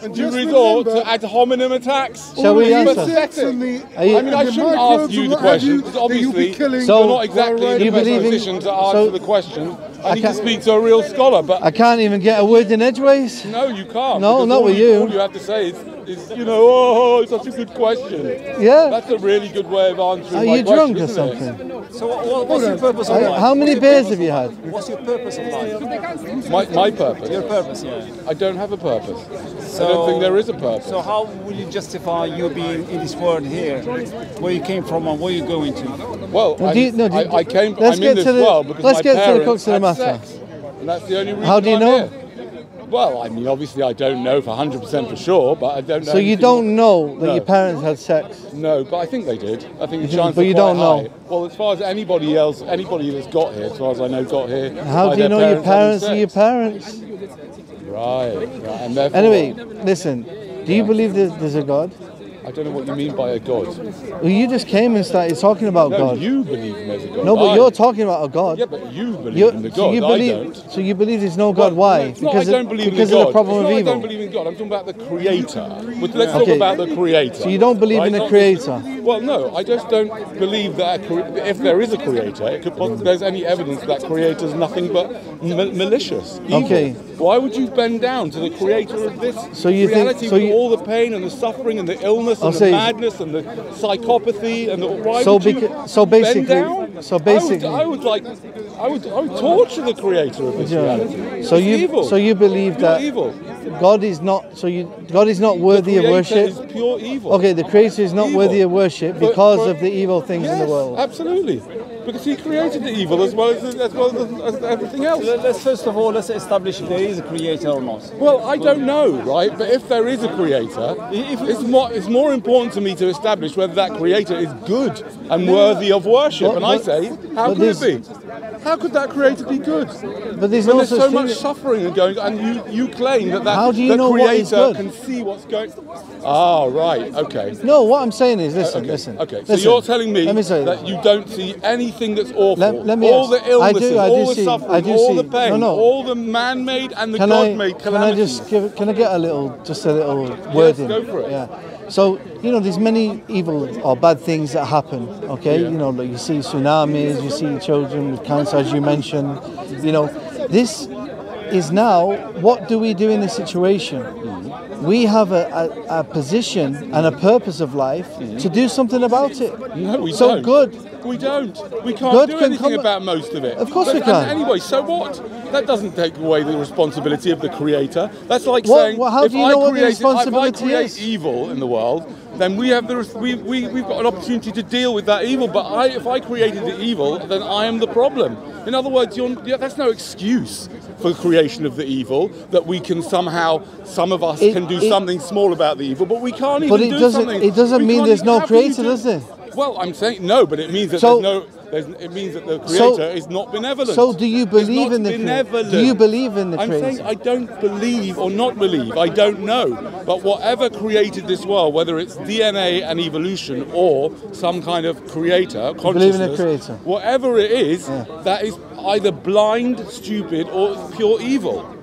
and you resort to ad hominem attacks. Shall we answer? I mean, I shouldn't ask you the question, because obviously you're not exactly in the best position to answer the question. I need to speak to a real scholar, but I can't even get a word in edgeways. No, you can't. No, not with you. All you have to say is, you know, oh, it's such a good question. Yeah. That's a really good way of answering Are my you question, drunk or isn't it? something? So what's your purpose of life? How many beers have you had? What's your purpose of life? My purpose? Your purpose, yeah. I don't have a purpose. I don't think there is a purpose. So how will you justify you being in this world here? Where you came from and where you're going to? Well, I'm in this world because let's my get to the parents crux of the had matter. sex. And that's the only reason How do you I'm know? here. Well, I mean, obviously I don't know for 100% for sure, but I don't know. So you don't know that your parents had sex? No, but I think they did. I think the chances but you are quite don't know. high. Well, as far as anybody that's got here, as far as I know, got here. How do you know your parents are your parents? Right. And therefore, anyway, listen. Do you believe there's a God? I don't know what you mean by a God. Well, you just came and started talking about No, God. you believe there's a God. No, but you're talking about a God. Yeah, but you believe in the God. I don't. So you believe there's no God? Why? No, I don't believe because in of God. the problem of I evil. don't believe in God. I'm talking about the Creator. Let's talk about the Creator. So you don't believe in a Creator? Well, no, I just don't believe that if there is a Creator, there's any evidence that Creator is nothing but malicious, evil. Okay. Why would you bend down to the Creator of this reality with all the pain and the suffering and the illness and the madness and the psychopathy and why would you bend down? I would torture the Creator of this reality. So you believe that God is not worthy of worship? Is pure evil. Okay, the Creator is not worthy of worship because of the evil things in the world. Absolutely. Because he created the evil as well as everything else. Let's first of all establish if there is a creator or not. Well, I don't know, right? But if there is a creator, it's more important to me to establish whether that creator is good and worthy of worship. And I say, how could it be? How could that creator be good? But there's so much suffering and going, and you claim that the creator can see what's going. Oh, right, okay. No, what I'm saying is, listen. Okay, so you're telling me that you don't see anything that's awful. Let me all the illnesses, all the suffering, all the pain, no. all the man-made and the God-made calamities. Can I get a little word in? Go for it. Yeah. So, there's many evil or bad things that happen, okay? Yeah. Like you see tsunamis, you see children with cancer, as you mentioned. This is now, what do we do in this situation? We have a position and a purpose of life to do something about it. No, we don't. So good. We don't. We can't do anything about most of it. Of course we can. Anyway, so what? That doesn't take away the responsibility of the Creator. That's like saying, how do you know what the responsibility if I create is? evil in the world, then we've got an opportunity to deal with that evil. But if I created the evil, then I am the problem. In other words, that's no excuse for the creation of the evil, that we can somehow, some of us can do something small about the evil, but we can't even do something. It doesn't mean there's no Creator, does it? Well, I'm saying no, but it means that it means that the Creator is not benevolent. So do you believe in the Creator? Do you believe in the Creator? I'm saying I don't believe or not believe. I don't know. But whatever created this world, whether it's DNA and evolution or some kind of creator, consciousness, believe in a creator. Whatever it is, that is either blind, stupid, or pure evil.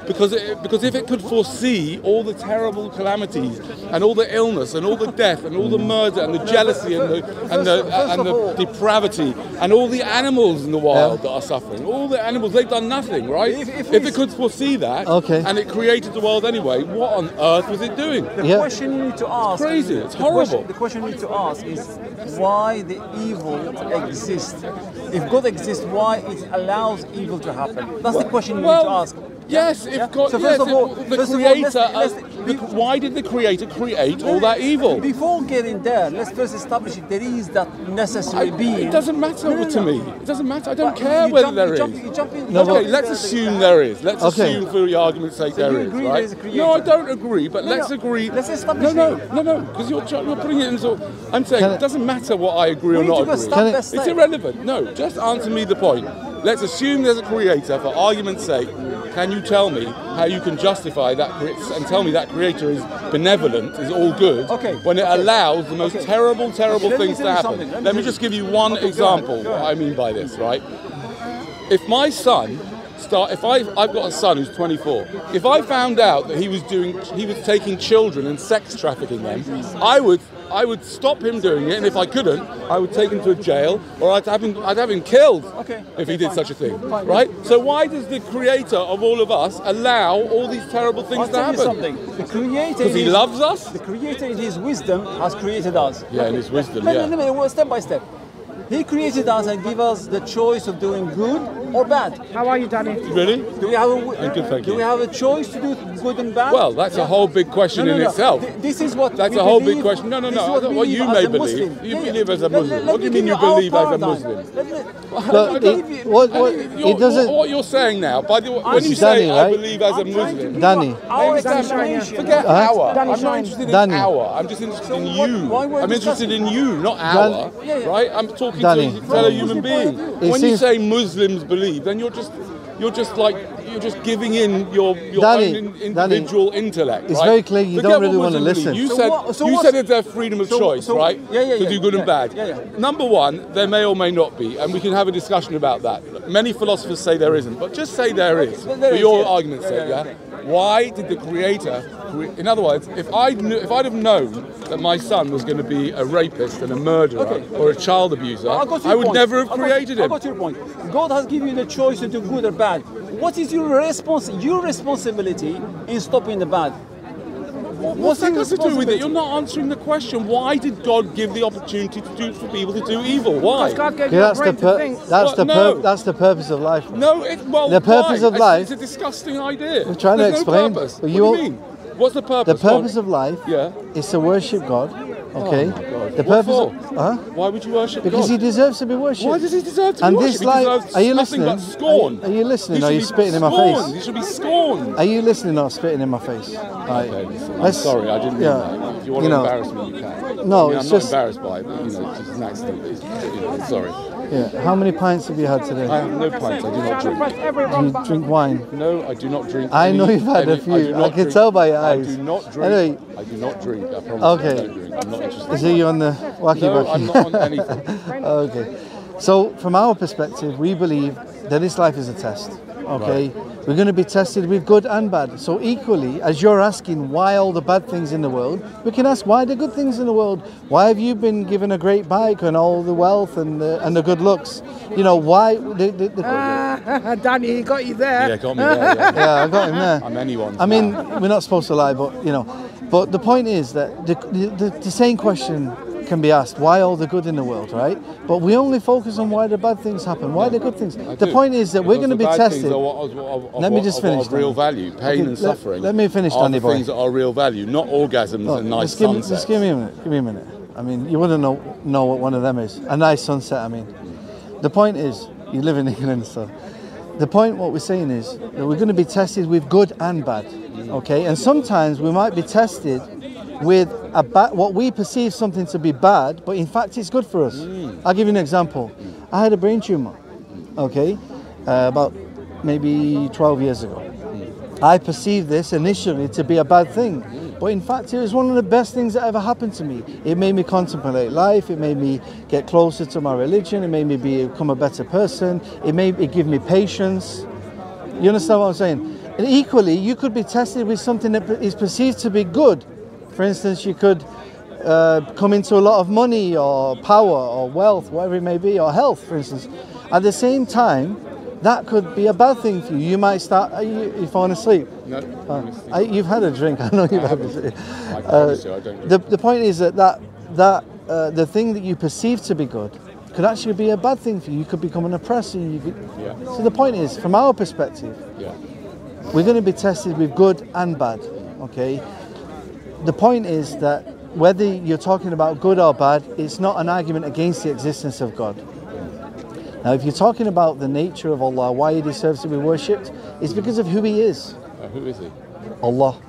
Because if it could foresee all the terrible calamities and all the illness and all the death and all the murder and the jealousy and the depravity and all the animals in the wild that are suffering, all the animals, they've done nothing, right? If it could foresee that and it created the world anyway, what on earth was it doing? The question you need to ask... It's crazy, it's horrible. The question you need to ask is why the evil exists. If God exists, why it allows evil to happen? That's the question you need to ask. Yes, if God, so first of all, the Creator, why did the Creator create all that evil? Before getting there, let's first establish if there is that necessary being. It doesn't matter to me. It doesn't matter. I don't care whether there is. Okay, let's assume there is. Let's assume, for the argument's sake, there is. Right? No, I don't agree. But let's agree. Let's establish. No, because you're putting it into. I'm saying it doesn't matter what I agree or not agree. It's irrelevant. No, just answer me the point. Let's assume there's a Creator, for argument's sake. Can you tell me how you can justify that and tell me that Creator is benevolent, is all good, when it allows the most terrible things to happen? Let me just give you one example of what I mean by this, right? If my son I've got a son who's 24. If I found out that he was taking children and sex trafficking them, I would stop him doing it, and if I couldn't, I would take him to a jail, or I'd have him killed if he did such a thing, right? So why does the creator of all of us allow all these terrible things to happen? The creator, because he loves us. The creator, in his wisdom, has created us. Yeah, in his wisdom. Step by step. He created us and gave us the choice of doing good or bad. How are you, Danny? Really? Do we have do we have a choice to do good and bad? Well, that's a whole big question in itself. This is what that's we a whole believe, big question. No. What you as may a believe. Muslim. You believe as a Muslim. What do you mean you believe as a Muslim? What you're saying now, by the way, when you say I believe as a Muslim, Danny. Forget our. I'm not interested in our. I'm just interested in you. I'm interested in you, not our. Right? I'm talking to a fellow human being. When you say Muslims believe, then you're just giving in your own individual intellect. It's right? very clear you don't really want to listen. You said it's their freedom of choice, right? To do good and bad. Number one, there may or may not be, and we can have a discussion about that. Many philosophers say there isn't, but just say there is, for your argument's sake, yeah? Why did the creator, in other words, if I'd have known that my son was going to be a rapist and a murderer or a child abuser, I would never have created him. I got your point. God has given you the choice to do good or bad. What is your responsibility in stopping the bad? What's that got to do with it? You're not answering the question. Why did God give the opportunity for people to do evil? Why? God gave you a brain to think. That's the purpose of life. No, the purpose of life. It's a disgusting idea. We're trying to explain. No purpose. What do you mean? What's the purpose? The purpose of life is to worship God. Okay. The purpose. Why would you worship God? Because He deserves to be worshipped. Why does He deserve to be worshipped? This life, are you listening? But scorn. Are you listening? Or are you spitting in my face? He should be scorned. Are you listening or spitting in my face? Right. Okay, I'm sorry, I didn't mean that. If you want to embarrass me, you can. No, I'm not embarrassed by it, but it's just an accident. Sorry. Yeah. How many pints have you had today? I have no pints. I do not drink. Do you drink wine? No, I do not drink. I know you've had a few. I can tell by your eyes. I do not drink. Anyway. I do not drink. I promise. Okay. I don't drink. I'm not interested. Is he on the wacky No, wacky? I'm not on anything. Okay. So from our perspective, we believe that this life is a test. Okay. Right. We're going to be tested with good and bad. So equally, as you're asking why all the bad things in the world, we can ask why the good things in the world. Why have you been given a great bike and all the wealth and the good looks? You know, why? Danny, he got you there. Yeah, got me there. Yeah, I got him there. I'm anyone's. I mean, we're not supposed to lie, but you know. But the point is that the same question can be asked, why all the good in the world, right? But we only focus on why the bad things happen, why the good things. The point is that we're going to be tested. Let me just finish. Of real value, pain and suffering. Let me finish, Danny boy. Things that are real value, not orgasms and nice sunsets. Just give me a minute. Give me a minute. I mean, you wouldn't know what one of them is. A nice sunset. I mean, the point is, you live in England, so. The point, what we're saying is that we're going to be tested with good and bad, okay? And sometimes we might be tested with what we perceive something to be bad, but in fact it's good for us. I'll give you an example. I had a brain tumor, okay, about maybe 12 years ago. I perceived this initially to be a bad thing, but in fact it was one of the best things that ever happened to me. It made me contemplate life, it made me get closer to my religion, it made me become a better person, it gave me patience. You understand what I'm saying? And equally, you could be tested with something that is perceived to be good. For instance, you could come into a lot of money or power or wealth, whatever it may be, or health, for instance. At the same time, that could be a bad thing for you. You might start, you falling asleep? No. You've had a drink, I know you've had a drink. I promise you, I don't drink. The point is that the thing that you perceive to be good could actually be a bad thing for you. You could become an oppressor. So the point is, from our perspective, we're going to be tested with good and bad, okay? The point is that whether you're talking about good or bad, it's not an argument against the existence of God. Now, if you're talking about the nature of Allah, why He deserves to be worshipped, it's because of who He is. Who is He? Allah.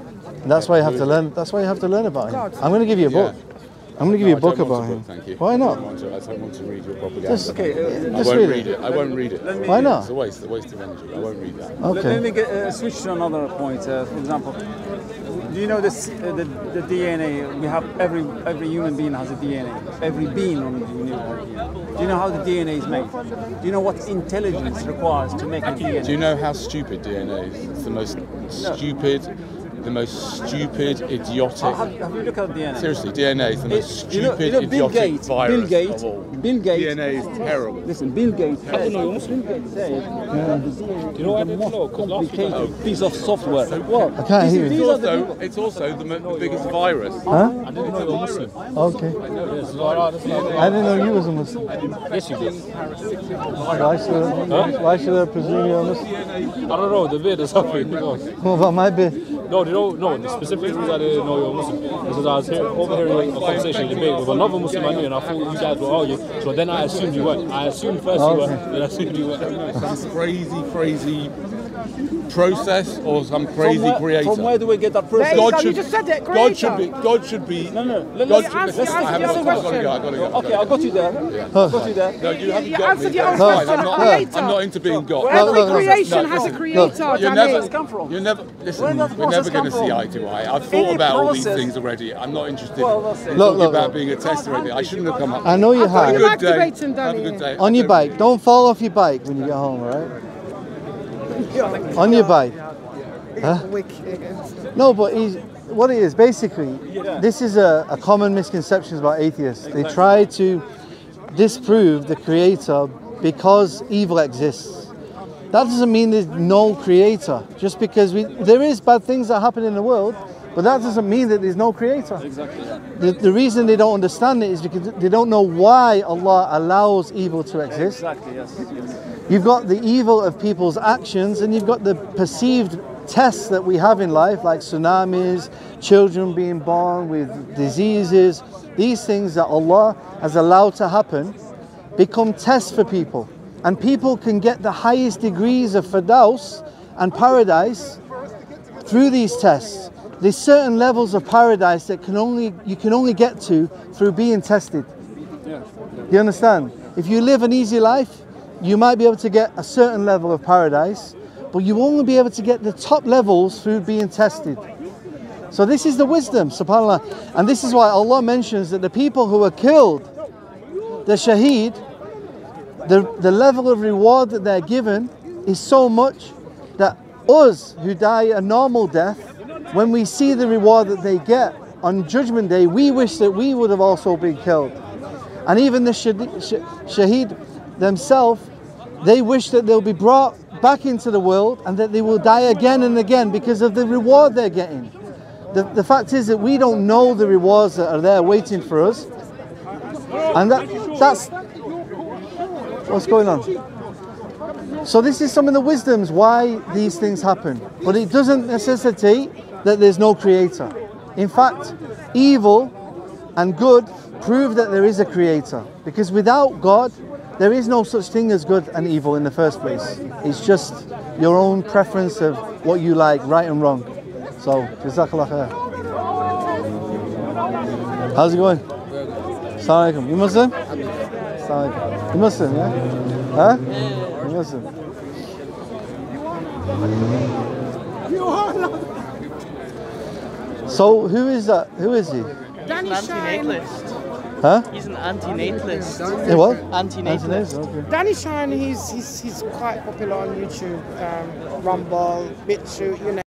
And that's why you have to learn. That's why you have to learn about Him. I'm going to give you a book. I'm going to give you a book I don't about want a him. book, thank you. Why not? I don't want to read your propaganda. Just, Okay, I just won't read read it. it. I won't read it. Why not? It's a waste of energy. I won't read that. Okay. Let me switch to another point. For example, do you know this? The DNA. We have every human being has a DNA. Every being on the universe. Do you know how the DNA is made? Do you know what intelligence requires to make a DNA? Do you know how stupid DNA is? It's the most stupid, idiotic. Have you looked at DNA? Seriously, DNA is the most stupid, you know Bill idiotic Gates. virus Bill Gates. of all. Bill Gates. DNA is terrible. Listen, Bill Gates said that the DNA is the most complicated piece of software. Well, I can't hear you. It's also the biggest virus. Huh? I didn't know you were Muslim. Okay. I didn't know you was a Muslim. Yes, you did. Why should I presume you're a Muslim? I don't know, the beard is something. What about my beard? No, the specific reason I didn't know you were Muslim is because I was overhearing a conversation, a debate with another Muslim I knew, and I thought you guys were arguing. So then I assumed you weren't. I assumed first you were, then I assumed you weren't. Some crazy process or some crazy creator. From where do we get that process? There you just said it, God should be. No. God should be. Answer I your question. gotta go. Okay, I got you there. Got you there. No, you haven't You got answered me. your own That's fine. question, I'm creator. not into being God. Every no, creation no, has a listen. creator, You're Danny. never, come from? you're never, listen, Where does that we're never process going to come see from? eye to eye. I've Any thought about all these process- things already. I'm not interested Well, that's it. in Look, talking look, about look. being a tester or anything. I shouldn't have come up. I know you I thought have. you Have were a good day. activating, Have a Danny. good day. On your bike. Don't fall off your bike when you get home, alright? On your bike. Huh? Wicked. No, but what it is, basically, this is a common misconception about atheists. They try to disprove the creator because evil exists. That doesn't mean there's no creator. Just because there is bad things that happen in the world, but that doesn't mean that there's no creator. Exactly. The reason they don't understand it is because they don't know why Allah allows evil to exist. Exactly. Yes. You've got the evil of people's actions, and you've got the perceived tests that we have in life, like tsunamis, children being born with diseases. These things that Allah has allowed to happen become tests for people. And people can get the highest degrees of Firdaus and paradise through these tests. There's certain levels of paradise that you can only get to through being tested. Yeah. Do you understand? If you live an easy life, you might be able to get a certain level of paradise, but you won't be able to get the top levels through being tested. So this is the wisdom, subhanAllah. And this is why Allah mentions that the people who are killed, the shaheed, the level of reward that they're given is so much that us who die a normal death, when we see the reward that they get on Judgment Day, we wish that we would have also been killed. And even the shaheed themselves, they wish that they'll be brought back into the world and that they will die again and again because of the reward they're getting. The fact is that we don't know the rewards that are there waiting for us. And that's what's going on. So this is some of the wisdoms why these things happen. But it doesn't necessitate that there's no creator. In fact, evil and good prove that there is a creator. Because without God, there is no such thing as good and evil in the first place. It's just your own preference of what you like, right and wrong. So, Jazakallah khair. How's it going? Assalamu alaikum. You Muslim? Assalamu alaikum. You Muslim, yeah? Huh? You Muslim. So, who is that? Who is he? Danny Shine. Antinatalist. Huh? He's an antinatalist. He what? Antinatalist. Okay. Danny Shine, he's quite popular on YouTube, Rumble, BitChute, you know.